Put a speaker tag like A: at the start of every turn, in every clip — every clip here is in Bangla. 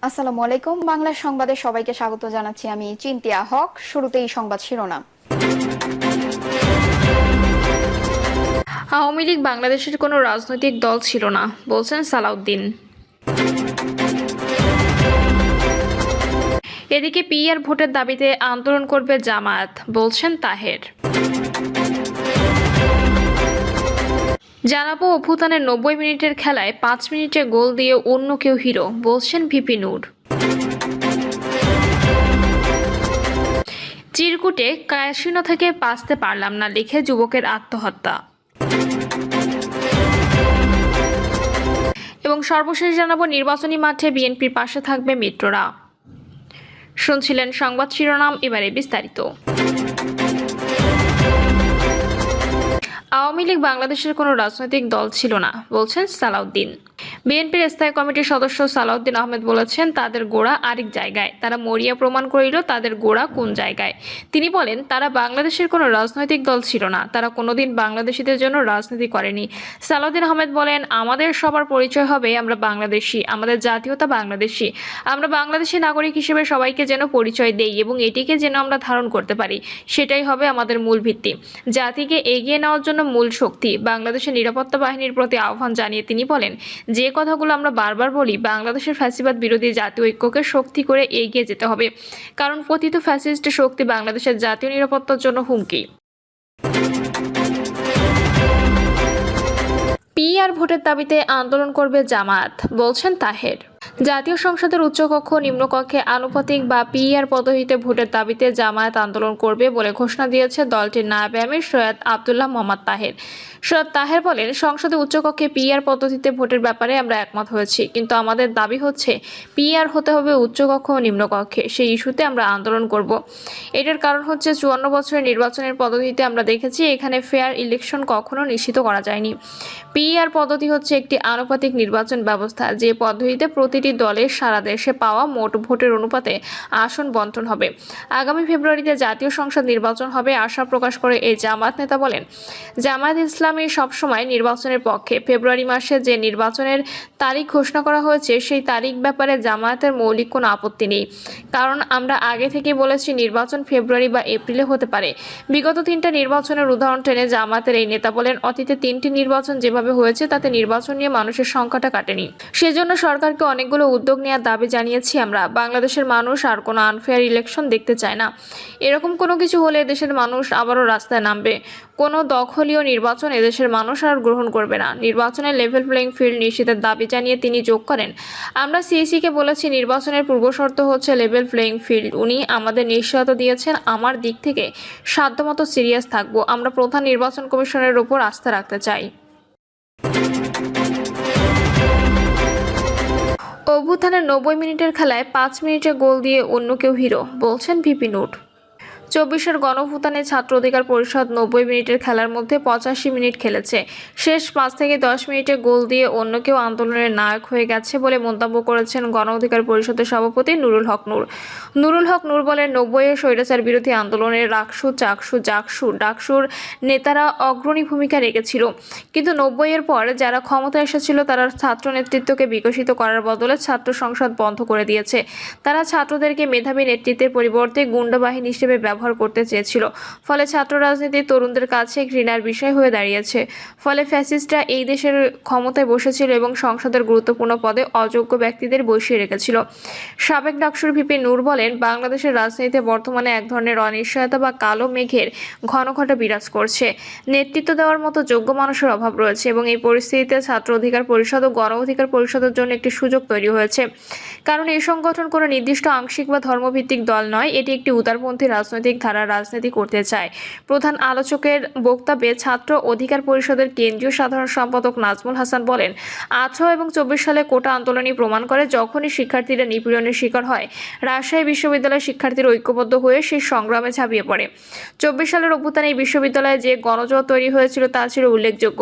A: আসসালামু আলাইকুম। বাংলা সংবাদে সবাইকে স্বাগত জানাচ্ছি। আমি চিন্তিয়া হক। শুরুতেই সংবাদ শিরোনাম।
B: আওয়ামী লীগ বাংলাদেশের কোনো রাজনৈতিক দল ছিল না, বলছেন সালাউদ্দিন। এদিকে পিআর ভোটের দাবিতে আন্দোলন করবে জামায়াত, বলছেন তাহের। জানাবো অভ্যুত্থানের 90 মিনিটের খেলায় 5 মিনিটে গোল দিয়ে অন্য কেউ হিরো, বলছেন ভিপি নূর। চিরকুটে ক্যাসিনো থেকে বাঁচতে পারলাম না লিখে যুবকের আত্মহত্যা। এবং সর্বশেষ জানাবো নির্বাচনী মাঠে বিএনপির পাশে থাকবে মিত্ররা। শুনছিলেন সংবাদ শিরোনাম, এবারে বিস্তারিত। আওয়ামী লীগ বাংলাদেশের কোনো রাজনৈতিক দল ছিল না, বলছেন সালাউদ্দিন। বিএনপির স্থায়ী কমিটির সদস্য সালাউদ্দিন আহমেদ বলেছেন, তাদের গোড়া আরেক জায়গায়, তারা মরিয়া প্রমাণ করিল তাদের গোড়া কোন জায়গায়। তিনি বলেন, তারা বাংলাদেশের কোনো রাজনৈতিক দল ছিল না, তারা কোনোদিন বাংলাদেশিদের জন্য রাজনীতি করেনি। সালাউদ্দিন আহমেদ বলেন, আমাদের সবার পরিচয় হবে আমরা বাংলাদেশি, আমাদের জাতীয়তা বাংলাদেশি, আমরা বাংলাদেশি নাগরিক হিসেবে সবাইকে যেন পরিচয় দেই এবং এটিকে যেন আমরা ধারণ করতে পারি, সেটাই হবে আমাদের মূল ভিত্তি। জাতিকে এগিয়ে নেওয়ার জন্য মূল শক্তি বাংলাদেশের নিরাপত্তা বাহিনীর প্রতি আহ্বান জানিয়ে তিনি বলেন, যে কথাগুলো আমরা বারবার বলি, বাংলাদেশের ফ্যাসিবাদ বিরোধী জাতীয় ঐক্যকে শক্তি করে এগিয়ে যেতে হবে, কারণ পতিত ফ্যাসিস্ট শক্তি বাংলাদেশের জাতীয় নিরাপত্তার জন্য হুমকি। পিআর ভোটের দাবিতে আন্দোলন করবে জামায়াত, বলছেন তাহের। জাতীয় সংসদের উচ্চকক্ষ নিম্নকক্ষে আনুপাতিক বা পিআর পদ্ধতিতে ভোটের দাবিতে জামায়াত আন্দোলন করবে বলে ঘোষণা দিয়েছে দলটির নায়েবে আমির সৈয়দ আব্দুল্লাহ মোহাম্মদ তাহের। সৈয়দ তাহের বলেন, সংসদে উচ্চকক্ষে পিআর পদ্ধতিতে ভোটের ব্যাপারে আমরা একমত হয়েছি, কিন্তু আমাদের দাবি হচ্ছে পিআর হতে হবে উচ্চকক্ষ ও নিম্নকক্ষে। সেই ইস্যুতে আমরা আন্দোলন করব। এটার কারণ হচ্ছে 54 বছরের নির্বাচনের পদ্ধতিতে আমরা দেখেছি এখানে ফেয়ার ইলেকশন কখনো নিশ্চিত করা যায়নি। পিআর পদ্ধতি হচ্ছে একটি আনুপাতিক নির্বাচন ব্যবস্থা, যে পদ্ধতিতে প্রতিটি দলের সারা দেশে পাওয়া মোট ভোটের অনুপাতে আসন বন্টন হবে। আগামী ফেব্রুয়ারিতে জাতীয় সংসদ নির্বাচন হবে আশা প্রকাশ করে এই জামায়াত নেতা বলেন, জামায়াত ইসলামী সবসময় নির্বাচনের পক্ষে। ফেব্রুয়ারি মাসে যে নির্বাচনের তারিখ ঘোষণা করা হয়েছে সেই তারিখ ব্যাপারে জামায়াতের মৌলিক কোনো আপত্তি নেই, কারণ আমরা আগে থেকে বলেছি নির্বাচন ফেব্রুয়ারি বা এপ্রিলে হতে পারে। বিগত 3টা নির্বাচনের উদাহরণ টেনে জামায়াতের এই নেতা বলেন, অতীতে 3টি নির্বাচন যেভাবে হয়েছে তাতে নির্বাচন নিয়ে মানুষের সংখ্যাটা কাটেনি, সেজন্য সরকারকে অনেকগুলো উদ্যোগ নেওয়ার দাবি জানিয়েছি আমরা। বাংলাদেশের মানুষ আর কোনো আনফেয়ার ইলেকশন দেখতে চায় না। এরকম কোনো কিছু হলে দেশের মানুষ আবারও রাস্তায় নামবে। কোনো দখলীয় নির্বাচন এদেশের মানুষ আর গ্রহণ করবে না। নির্বাচনের লেভেল প্লেইং ফিল্ড নিশ্চিতের দাবি জানিয়ে তিনি যোগ করেন, আমরা সিইসিকে বলেছি নির্বাচনের পূর্বশর্ত হচ্ছে লেভেল প্লেইং ফিল্ড। উনি আমাদের নিশ্চয়তা দিয়েছেন, আমার দিক থেকে সাধ্যমতো সিরিয়াস থাকবো। আমরা প্রধান নির্বাচন কমিশনের উপর আস্থা রাখতে চাই। অভ্যুত্থানের 90 মিনিটের খেলায় 5 মিনিটে গোল দিয়ে অন্য কেউ হিরো, বলছেন ভিপি নূর। 24-এর গণঅভ্যুত্থানে ছাত্র অধিকার পরিষদ 90 মিনিটের খেলার মধ্যে 85 মিনিট খেলেছে। শেষ 5 থেকে 10 মিনিটে গোল দিয়ে অন্য কেউ আন্দোলনের নায়ক হয়ে গেছে বলে মন্তব্য করেছেন গণ অধিকার পরিষদের সভাপতি নুরুল হক নূর। নুরুল হক নূর বলেন, 90-এর স্বৈরাচার বিরোধী আন্দোলনের রাকসু, চাকসু, জাকসু, ডাকসুর নেতারা অগ্রণী ভূমিকা রেখেছিল, কিন্তু 90-এর পর যারা ক্ষমতায় এসেছিল তারা ছাত্র নেতৃত্বকে বিকশিত করার বদলে ছাত্র সংসদ বন্ধ করে দিয়েছে। তারা ছাত্রদেরকে মেধাবী নেতৃত্বের পরিবর্তে গুন্ডা বাহিনী হিসেবে ব্যবহার করতে চেয়েছিল, ফলে ছাত্র রাজনীতি তরুণদের কাছে ঘৃণার বিষয় হয়ে দাঁড়িয়েছে। ফলে ফ্যাসিস্টরা এই দেশের ক্ষমতায় বসেছিল এবং সংসদের গুরুত্বপূর্ণ পদে অযোগ্য ব্যক্তিদের বসিয়ে রেখেছিল। সাবেক ডাকসুর ভিপি নূর বলেন, বাংলাদেশের রাজনীতিতে বর্তমানে এক ধরনের অনিশ্চয়তা বা কালো মেঘের ঘন ঘটা বিরাজ করছে। নেতৃত্ব দেওয়ার মতো যোগ্য মানুষের অভাব রয়েছে এবং এই পরিস্থিতিতে ছাত্র অধিকার পরিষদ ও গণ অধিকার পরিষদের জন্য একটি সুযোগ তৈরি হয়েছে, কারণ এই সংগঠন কোনো নির্দিষ্ট আংশিক বা ধর্মভিত্তিক দল নয়, এটি একটি উদারপন্থী রাজনৈতিক ধারার রাজনীতি করতে চায়। প্রধান আলোচকের বক্তব্যে ছাত্র অধিকার পরিষদের কেন্দ্রীয় সাধারণ সম্পাদক নাজমুল হাসান বলেন, 18 এবং 24 সালে কোটা আন্দোলনই প্রমাণ করে যখনই শিক্ষার্থীরা নিপীড়নের শিকার হয়, রাজশাহী বিশ্ববিদ্যালয়ের শিক্ষার্থীরা ঐক্যবদ্ধ হয়ে সেই সংগ্রামে ঝাঁপিয়ে পড়ে। 24 সালের অভ্যুত্থানে এই বিশ্ববিদ্যালয়ে যে গণজোয়ার তৈরি হয়েছিল তা ছিল উল্লেখযোগ্য।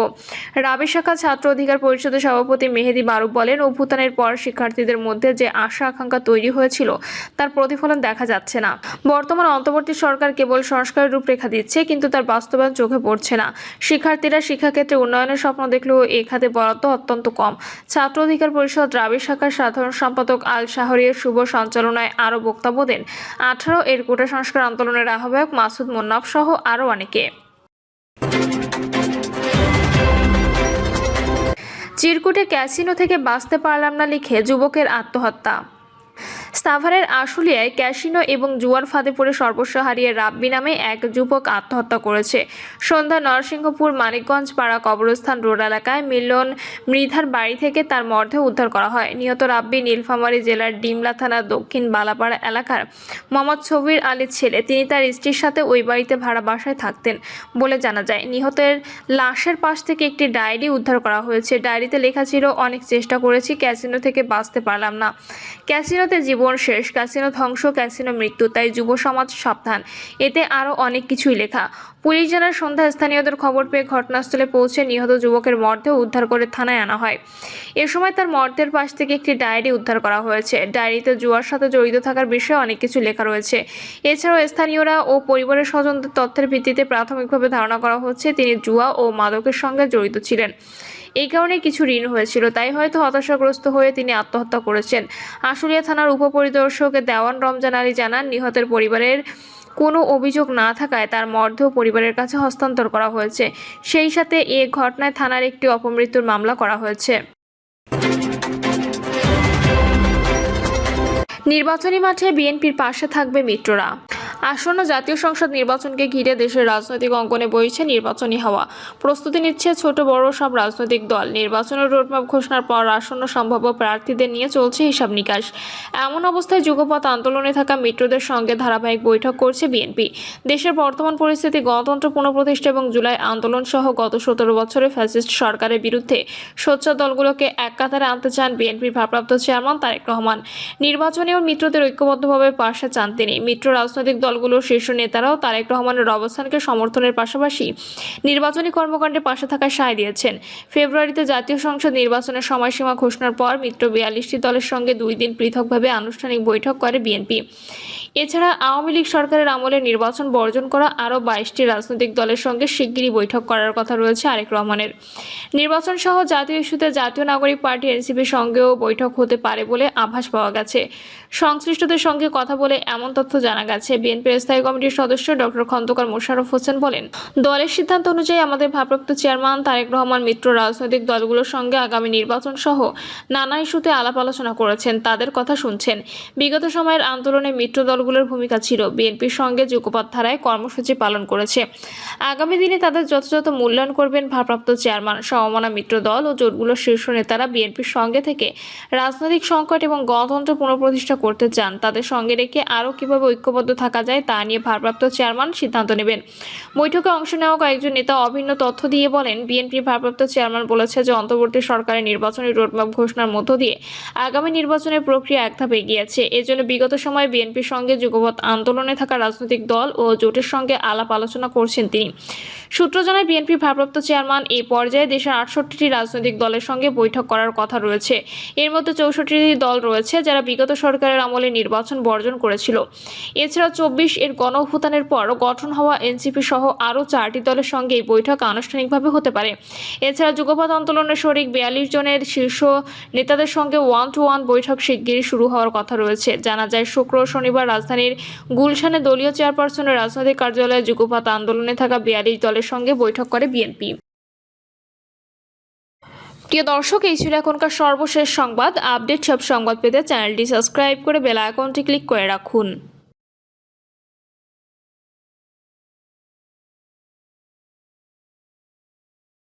B: রাবি শাখা ছাত্র অধিকার পরিষদের সভাপতি মেহেদি মারুফ বলেন, অভ্যুত্থানের পর শিক্ষার্থীদের মধ্যে যে আশা আকাঙ্ক্ষা তৈরি হয়েছিল তার প্রতিফলন দেখা যাচ্ছে না। বর্তমান অন্তর্বর্তী অন্তর্বর্তী সরকার কেবল সংস্কারের রূপরেখা দিচ্ছে, কিন্তু তার বাস্তবায়ন চোখে পড়ছে না। শিক্ষার্থীরা শিক্ষাক্ষেত্রে উন্নয়নের স্বপ্ন দেখলেও এ খাতে বরাদ্দ অত্যন্ত কম। ছাত্র অধিকার পরিষদ রাবি শাখার সাধারণ সম্পাদক আল শাহরিয়ার শুভ সঞ্চালনায় আরও বক্তব্য দেন 18 এর কোটা সংস্কার আন্দোলনের আহ্বায়ক মাসুদ মোন্নাফ সহ আরও অনেকে। চিরকুটে ক্যাসিনো থেকে বাঁচতে পারলাম না লিখে যুবকের আত্মহত্যা। সাভারের আশুলিয়ায় ক্যাসিনো এবং জুয়ার ফাঁদে পড়ে সর্বস্ব হারিয়ে রাব্বি নামে এক যুবক আত্মহত্যা করেছে। সন্ধ্যা নরসিংহপুর মানিকগঞ্জ পাড়া কবরস্থান রোড এলাকায় মিলন মৃধার বাড়ি থেকে তার মরদেহ উদ্ধার করা হয়। নিহত রাব্বি নীলফামারী জেলার ডিমলা থানার দক্ষিণ বালাপাড়া এলাকার মোহাম্মদ ছবির আলীর ছেলে। তিনি তার স্ত্রীর সাথে ওই বাড়িতে ভাড়া বাসায় থাকতেন বলে জানা যায়। নিহতের লাশের পাশ থেকে একটি ডায়েরি উদ্ধার করা হয়েছে। ডায়েরিতে লেখা ছিল, অনেক চেষ্টা করেছি, ক্যাসিনো থেকে বাঁচতে পারলাম না। ক্যাসিনোতে জীবন শেষ, ক্যাসিনো ধ্বংস, ক্যাসিনো মৃত্যু, তাই যুব সমাজ সাবধান। এতে আরও অনেক কিছুই লেখা। পুলিশ জানায়, সন্ধ্যায় স্থানীয়দের খবর পেয়ে ঘটনাস্থলে পৌঁছে নিহত যুবকের মরদেহ উদ্ধার করে থানায় আনা হয়। এ সময় তার মরদেহের পাশ থেকে একটি ডায়েরি উদ্ধার করা হয়েছে। ডায়েরিতে জুয়ার সাথে জড়িত থাকার বিষয়ে অনেক কিছু লেখা রয়েছে। এছাড়াও স্থানীয়রা ও পরিবারের স্বজনদের তথ্যের ভিত্তিতে প্রাথমিকভাবে ধারণা করা হচ্ছে তিনি জুয়া ও মাদকের সঙ্গে জড়িত ছিলেন। এই কারণে কিছু ঋণ হয়েছিল, তাই হয়তো হতাশাগ্রস্ত হয়ে তিনি আত্মহত্যা করেছেন। আশুলিয়া থানার উপপরিদর্শক দেওয়ান রমজান আলী জানান, নিহতের পরিবারের কোনো অভিযোগ না থাকায় তার মরদেহ পরিবারের কাছে হস্তান্তর করা হয়েছে। সেই সাথে এ ঘটনায় থানার একটি অপমৃত্যুর মামলা করা হয়েছে। নির্বাচনী মাঠে বিএনপির পাশে থাকবে মিত্ররা। আসন্ন জাতীয় সংসদ নির্বাচনকে ঘিরে দেশের রাজনৈতিক অঙ্গনে বইছে নির্বাচনী হাওয়া। প্রস্তুতি নিচ্ছে ছোট বড় সব রাজনৈতিক দল। নির্বাচনের রোডম্যাপ ঘোষণার পর আসন্ন সম্ভাব্য প্রার্থীদের নিয়ে চলছে হিসাব নিকাশ। এমন অবস্থায় যুগপৎ আন্দোলনে থাকা মিত্রদের সঙ্গে ধারাবাহিক বৈঠক করছে বিএনপি। দেশের বর্তমান পরিস্থিতি, গণতন্ত্র পুনঃপ্রতিষ্ঠা এবং জুলাই আন্দোলন সহ গত 17 বছরে ফ্যাসিস্ট সরকারের বিরুদ্ধে সোচ্চার দলগুলোকে এক কাতারে আনতে চান বিএনপির ভারপ্রাপ্ত চেয়ারম্যান তারেক রহমান। নির্বাচনেও মিত্রদের ঐক্যবদ্ধভাবে পাশে চান তিনি। মিত্র রাজনৈতিক দলগুলোর শীর্ষ নেতারাও তারেক রহমানের অবস্থানকে সমর্থনের পাশাপাশি নির্বাচনী কর্মকাণ্ডে পাশে থাকার সায় দিয়েছেন। ফেব্রুয়ারিতে জাতীয় সংসদ নির্বাচনের সময়সীমা ঘোষণার পর মিত্র 42টি দলের সঙ্গে 2 দিন পৃথকভাবে আনুষ্ঠানিক বৈঠক করে বিএনপি। এছাড়া আওয়ামী লীগ সরকারের আমলে নির্বাচন বর্জন করা আরও 22টি রাজনৈতিক দলের সঙ্গে শিগগিরই বৈঠক করার কথা রয়েছে আরেক রহমানের। নির্বাচন সহ জাতীয় ইস্যুতে জাতীয় নাগরিক পার্টি এনসিপির সঙ্গেও বৈঠক হতে পারে বলে আভাস পাওয়া গেছে। সংশ্লিষ্টদের সঙ্গে কথা বলে এমন তথ্য জানা গেছে। বিএনপির স্থায়ী কমিটির সদস্য ডক্টর খন্দকার মোশাররফ হোসেন বলেন, দলের সিদ্ধান্ত অনুযায়ী আমাদের ভারপ্রাপ্ত চেয়ারম্যান তারেক রহমান মিত্র রাজনৈতিক দলগুলোর সঙ্গে আগামী নির্বাচন সহ নানা ইস্যুতে আলাপ আলোচনা করেছেন, তাদের কথা শুনছেন। বিগত সময়ের আন্দোলনে মিত্র দলগুলোর ভূমিকা ছিল, বিএনপির সঙ্গে যুগপৎ ধারায় কর্মসূচি পালন করেছে। আগামী দিনে তাদের যথাযথ মূল্যায়ন করবেন ভারপ্রাপ্ত চেয়ারম্যান। সমমনা মিত্র দল ও জোটগুলোর শীর্ষ নেতারা বিএনপির সঙ্গে থেকে রাজনৈতিক সংকট এবং গণতন্ত্র পুনঃপ্রতিষ্ঠা করতে চান। তাদের সঙ্গে রেখে আরও কিভাবে ঐক্যবদ্ধ থাকা যায় তা নিয়ে ভারপ্রাপ্ত চেয়ারম্যান সিদ্ধান্ত নেবেন। বৈঠকে অংশ নেওয়া কয়েকজন নেতা অভিন্ন তথ্য দিয়ে বলেন, বিএনপির ভারপ্রাপ্ত চেয়ারম্যান বলেছে যে অন্তর্বর্তী সরকারের নির্বাচনী রোডম্যাপ ঘোষণার মধ্য দিয়ে আগামী নির্বাচনের প্রক্রিয়া এক ধাপ এগিয়েছে। এজন্য বিগত সময়ে বিএনপির সঙ্গে যুগপৎ আন্দোলনে থাকা রাজনৈতিক দল ও জোটের সঙ্গে আলাপ আলোচনা করছেন তিনি। সূত্র জানায়, বিএনপির ভারপ্রাপ্ত চেয়ারম্যান এই পর্যায়ে দেশের 68টি রাজনৈতিক দলের সঙ্গে বৈঠক করার কথা রয়েছে। এর মধ্যে 64টি দল রয়েছে যারা বিগত সরকারের আমলে নির্বাচন বর্জন করেছিল। এছাড়া 24 এর গণ অভ্যুত্থানের পর গঠন হওয়া এনসিপি সহ আরও 4টি দলের সঙ্গে এই বৈঠক আনুষ্ঠানিকভাবে হতে পারে। এছাড়া যুগপৎ আন্দোলনের শরিক 42 জনের শীর্ষ নেতাদের সঙ্গে 1-to-1 বৈঠক শিগগিরই শুরু হওয়ার কথা রয়েছে। জানা যায়, শুক্র ও শনিবার রাজধানীর গুলশানে দলীয় চেয়ারপারসনের রাজনৈতিক কার্যালয়ে যুগপৎ আন্দোলনে থাকা 42 দলের সঙ্গে বৈঠক করে বিএনপি। প্রিয় দর্শক, এই ছিল এখনকার সর্বশেষ সংবাদ। আপডেট সব সংবাদ পেতে চ্যানেলটি সাবস্ক্রাইব করে বেল আইকনটি ক্লিক করে রাখুন।